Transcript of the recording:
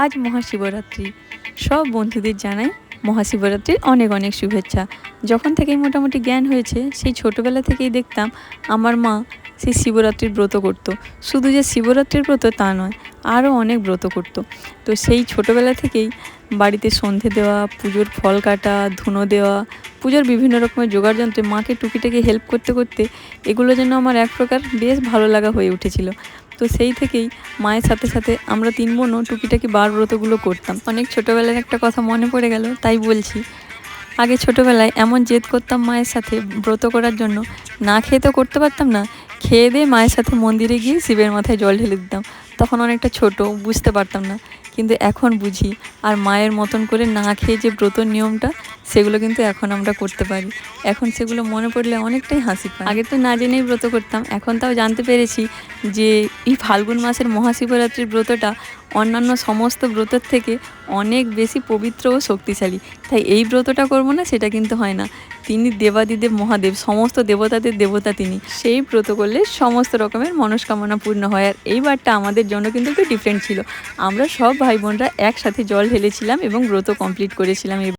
আজ মহাশিবরাত্রি। সব বন্ধুদের জানাই মহাশিবরাত্রির অনেক অনেক শুভেচ্ছা। যখন থেকেই মোটামুটি জ্ঞান হয়েছে সেই ছোটোবেলা থেকেই দেখতাম আমার মা সেই শিবরাত্রির ব্রত করত। শুধু যে শিবরাত্রির ব্রত তা নয়, আরও অনেক ব্রত করত। তো সেই ছোটোবেলা থেকেই বাড়িতে সন্ধে দেওয়া, পুজোর ফল কাটা, ধুনো দেওয়া, পুজোর বিভিন্ন রকমের জোগাড় যন্ত্রে মাকে টুকিটাকি হেল্প করতে করতে এগুলো যেন আমার এক প্রকার বেশ ভালো লাগা হয়ে উঠেছিল। তো সেই থেকেই মায়ের সাথে সাথে আমরা 3 বোনও টুকিটাকি বার ব্রতগুলো করতাম। অনেক ছোটোবেলার একটা কথা মনে পড়ে গেল, তাই বলছি। আগে ছোটোবেলায় এমন জেদ করতাম মায়ের সাথে ব্রত করার জন্য, না খেয়ে তো করতে পারতাম না, খেয়ে দিয়ে মায়ের সাথে মন্দিরে গিয়ে শিবের মাথায় জল ঢেলে দিতাম। তখন অনেকটা ছোট, বুঝতে পারতাম না, কিন্তু এখন বুঝি। আর মায়ের মতন করে না খেয়ে যে ব্রতর নিয়মটা, সেগুলো কিন্তু এখন আমরা করতে পারি। এখন সেগুলো মনে পড়লে অনেকটাই হাসি পায়। আগে তো না জেনেই ব্রত করতাম, এখন তাও জানতে পেরেছি যে এই ফাল্গুন মাসের মহাশিবরাত্রির ব্রতটা অন্যান্য সমস্ত ব্রতের থেকে অনেক বেশি পবিত্র ও শক্তিশালী। তাই এই ব্রতটা করবো না সেটা কিন্তু হয় না। তিনি দেবাদিদেব মহাদেব, সমস্ত দেবতাদের দেবতা তিনি। সেই ব্রত করলে সমস্ত রকমের মনস্কামনা পূর্ণ হয়। আর এই বারটা আমাদের জন্য কিন্তু একটু ডিফারেন্ট ছিল। আমরা সব ভাই বোনরা একসাথে জল ঢেলেছিলাম এবং ব্রত কমপ্লিট করেছিলাম।